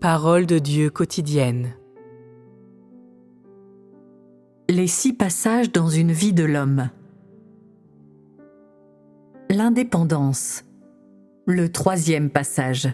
Parole de Dieu quotidienne. Les 6 passages dans une vie de l'homme. L'indépendance. Le 3e passage.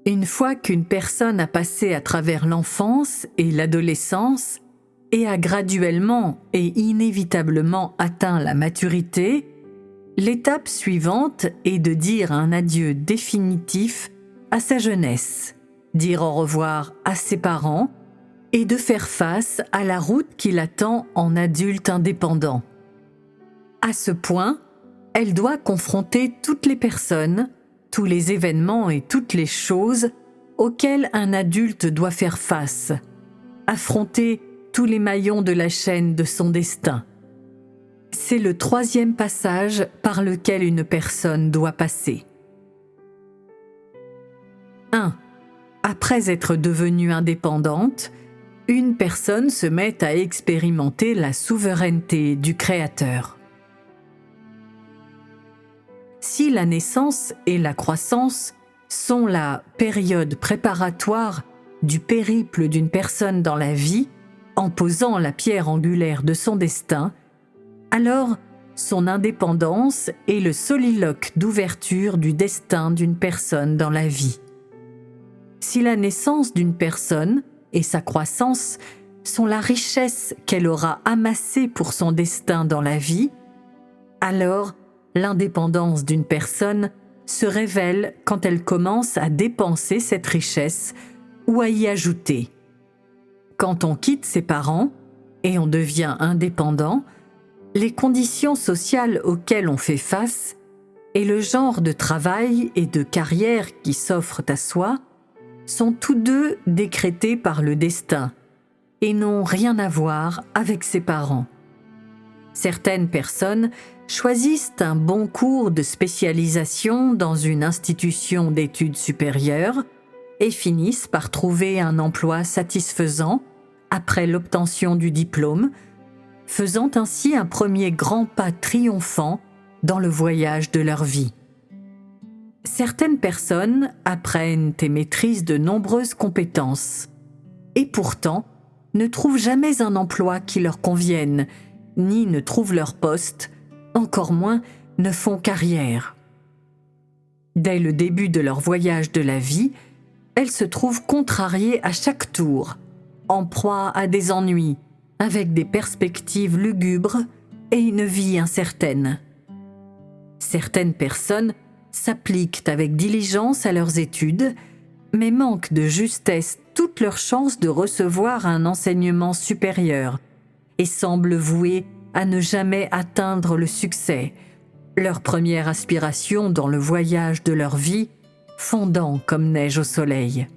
Une fois qu'une personne a passé à travers l'enfance et l'adolescence et a graduellement et inévitablement atteint la maturité, l'étape suivante est de dire un adieu définitif à sa jeunesse, dire au revoir à ses parents et de faire face à la route qui l'attend en adulte indépendant. À ce point, elle doit confronter toutes les personnes, tous les événements et toutes les choses auxquelles un adulte doit faire face, affronter tous les maillons de la chaîne de son destin. C'est le 3e passage par lequel une personne doit passer. 1. Après être devenue indépendante, une personne se met à expérimenter la souveraineté du Créateur. Si la naissance et la croissance sont la période préparatoire du périple d'une personne dans la vie, en posant la pierre angulaire de son destin, alors son indépendance est le soliloque d'ouverture du destin d'une personne dans la vie. Si la naissance d'une personne et sa croissance sont la richesse qu'elle aura amassée pour son destin dans la vie, alors l'indépendance d'une personne se révèle quand elle commence à dépenser cette richesse ou à y ajouter. Quand on quitte ses parents et on devient indépendant, les conditions sociales auxquelles on fait face et le genre de travail et de carrière qui s'offrent à soi sont tous deux décrétés par le destin et n'ont rien à voir avec ses parents. Certaines personnes choisissent un bon cours de spécialisation dans une institution d'études supérieures et finissent par trouver un emploi satisfaisant après l'obtention du diplôme, faisant ainsi un premier grand pas triomphant dans le voyage de leur vie. Certaines personnes apprennent et maîtrisent de nombreuses compétences et pourtant ne trouvent jamais un emploi qui leur convienne, ni ne trouvent leur poste, encore moins ne font carrière. Dès le début de leur voyage de la vie, elles se trouvent contrariées à chaque tour, en proie à des ennuis, avec des perspectives lugubres et une vie incertaine. Certaines personnes s'appliquent avec diligence à leurs études, mais manquent de justesse toutes leurs chances de recevoir un enseignement supérieur et semblent vouées à ne jamais atteindre le succès, leur première aspiration dans le voyage de leur vie fondant comme neige au soleil.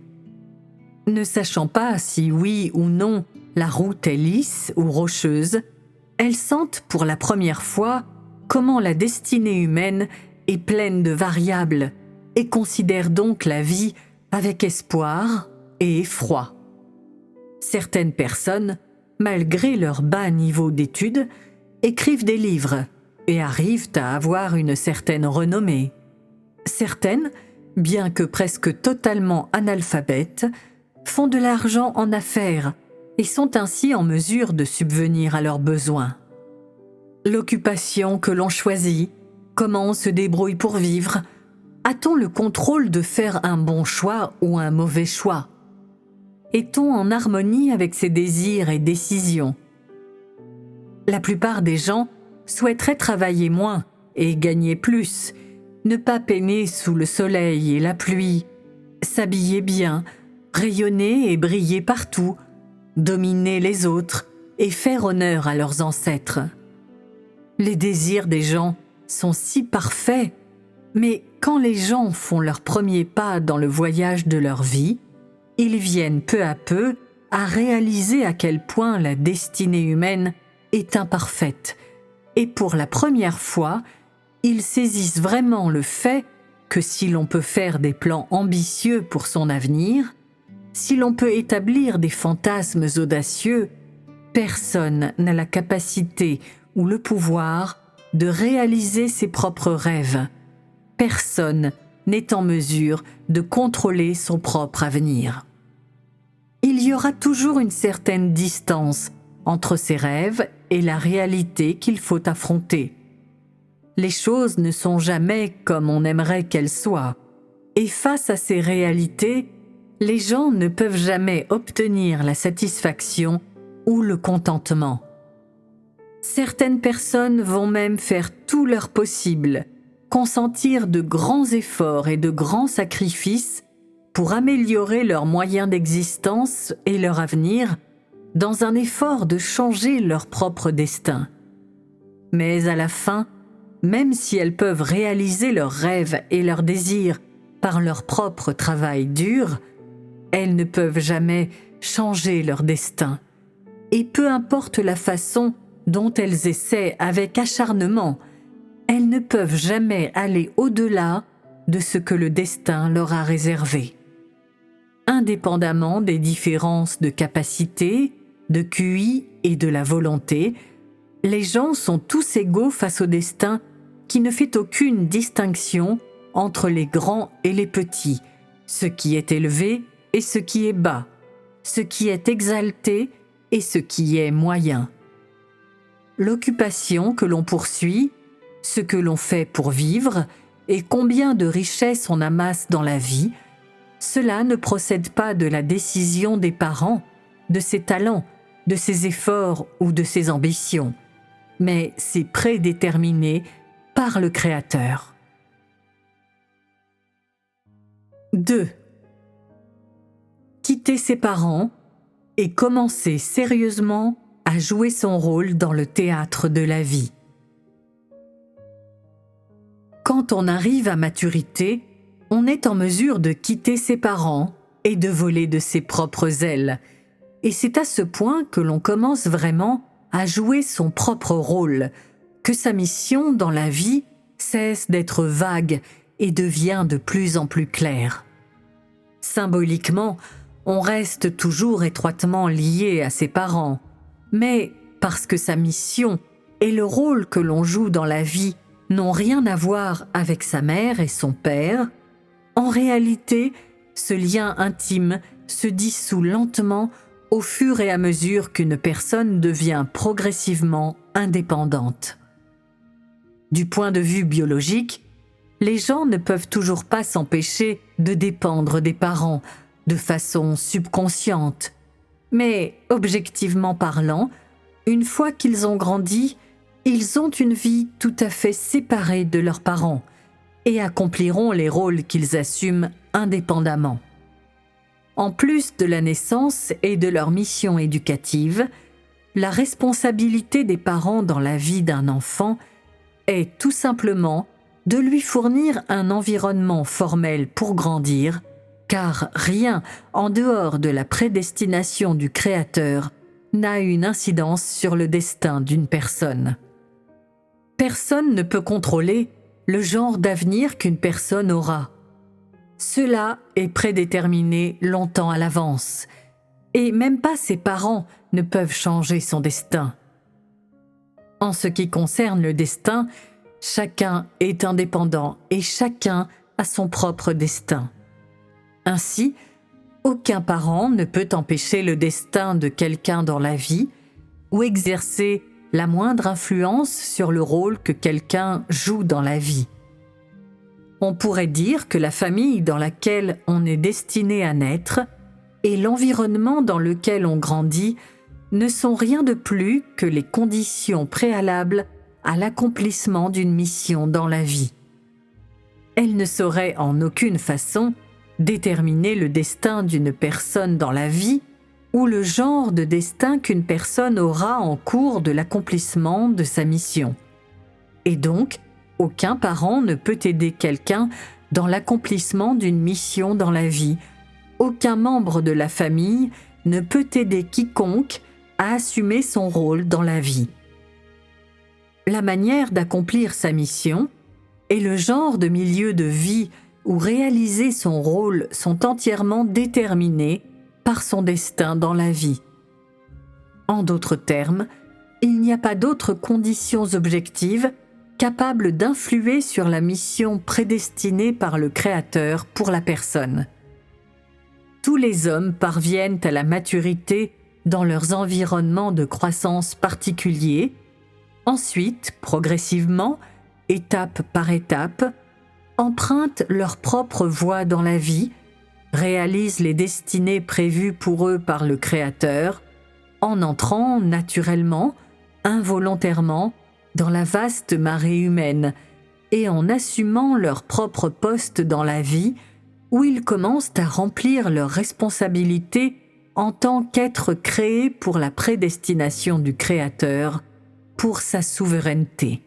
Ne sachant pas si oui ou non la route est lisse ou rocheuse, elles sentent pour la première fois comment la destinée humaine est pleine de variables et considèrent donc la vie avec espoir et effroi. Certaines personnes, malgré leur bas niveau d'études, écrivent des livres et arrivent à avoir une certaine renommée. Certaines, bien que presque totalement analphabètes, font de l'argent en affaires et sont ainsi en mesure de subvenir à leurs besoins. L'occupation que l'on choisit, comment on se débrouille pour vivre, a-t-on le contrôle de faire un bon choix ou un mauvais choix? Est-on en harmonie avec ses désirs et décisions? La plupart des gens souhaiteraient travailler moins et gagner plus, ne pas peiner sous le soleil et la pluie, s'habiller bien, rayonner et briller partout, dominer les autres et faire honneur à leurs ancêtres. Les désirs des gens sont si parfaits, mais quand les gens font leur premier pas dans le voyage de leur vie, ils viennent peu à peu à réaliser à quel point la destinée humaine est imparfaite, et pour la première fois, ils saisissent vraiment le fait que si l'on peut faire des plans ambitieux pour son avenir, si l'on peut établir des fantasmes audacieux, personne n'a la capacité ou le pouvoir de réaliser ses propres rêves. Personne n'est en mesure de contrôler son propre avenir. Il y aura toujours une certaine distance entre ses rêves et la réalité qu'il faut affronter. Les choses ne sont jamais comme on aimerait qu'elles soient, et face à ces réalités, les gens ne peuvent jamais obtenir la satisfaction ou le contentement. Certaines personnes vont même faire tout leur possible, consentir de grands efforts et de grands sacrifices pour améliorer leurs moyens d'existence et leur avenir dans un effort de changer leur propre destin. Mais à la fin, même si elles peuvent réaliser leurs rêves et leurs désirs par leur propre travail dur, elles ne peuvent jamais changer leur destin. Et peu importe la façon dont elles essaient avec acharnement, elles ne peuvent jamais aller au-delà de ce que le destin leur a réservé. Indépendamment des différences de capacité, de QI et de la volonté, les gens sont tous égaux face au destin qui ne fait aucune distinction entre les grands et les petits, ce qui est élevé et ce qui est bas, ce qui est exalté et ce qui est moyen. L'occupation que l'on poursuit, ce que l'on fait pour vivre et combien de richesses on amasse dans la vie, cela ne procède pas de la décision des parents, de ses talents, de ses efforts ou de ses ambitions, mais c'est prédéterminé par le Créateur. 2. Quitter ses parents et commencer sérieusement à jouer son rôle dans le théâtre de la vie. Quand on arrive à maturité, on est en mesure de quitter ses parents et de voler de ses propres ailes. Et c'est à ce point que l'on commence vraiment à jouer son propre rôle, que sa mission dans la vie cesse d'être vague et devient de plus en plus claire. Symboliquement, on reste toujours étroitement lié à ses parents, mais parce que sa mission et le rôle que l'on joue dans la vie n'ont rien à voir avec sa mère et son père, en réalité, ce lien intime se dissout lentement au fur et à mesure qu'une personne devient progressivement indépendante. Du point de vue biologique, les gens ne peuvent toujours pas s'empêcher de dépendre des parents de façon subconsciente, mais objectivement parlant, une fois qu'ils ont grandi, ils ont une vie tout à fait séparée de leurs parents et accompliront les rôles qu'ils assument indépendamment. En plus de la naissance et de leur mission éducative, la responsabilité des parents dans la vie d'un enfant est tout simplement de lui fournir un environnement formel pour grandir, car rien en dehors de la prédestination du Créateur n'a une incidence sur le destin d'une personne. Personne ne peut contrôler le genre d'avenir qu'une personne aura. Cela est prédéterminé longtemps à l'avance, et même pas ses parents ne peuvent changer son destin. En ce qui concerne le destin, chacun est indépendant et chacun a son propre destin. Ainsi, aucun parent ne peut empêcher le destin de quelqu'un dans la vie ou exercer la moindre influence sur le rôle que quelqu'un joue dans la vie. On pourrait dire que la famille dans laquelle on est destiné à naître et l'environnement dans lequel on grandit ne sont rien de plus que les conditions préalables à l'accomplissement d'une mission dans la vie. Elles ne sauraient en aucune façon déterminer le destin d'une personne dans la vie ou le genre de destin qu'une personne aura en cours de l'accomplissement de sa mission. Et donc, aucun parent ne peut aider quelqu'un dans l'accomplissement d'une mission dans la vie. Aucun membre de la famille ne peut aider quiconque à assumer son rôle dans la vie. La manière d'accomplir sa mission et le genre de milieu de vie où réaliser son rôle sont entièrement déterminés par son destin dans la vie. En d'autres termes, il n'y a pas d'autres conditions objectives capables d'influer sur la mission prédestinée par le Créateur pour la personne. Tous les hommes parviennent à la maturité dans leurs environnements de croissance particuliers. Ensuite, progressivement, étape par étape, empruntent leur propre voie dans la vie, réalisent les destinées prévues pour eux par le Créateur, en entrant naturellement, involontairement, dans la vaste marée humaine et en assumant leur propre poste dans la vie, où ils commencent à remplir leurs responsabilités en tant qu'êtres créés pour la prédestination du Créateur, pour sa souveraineté.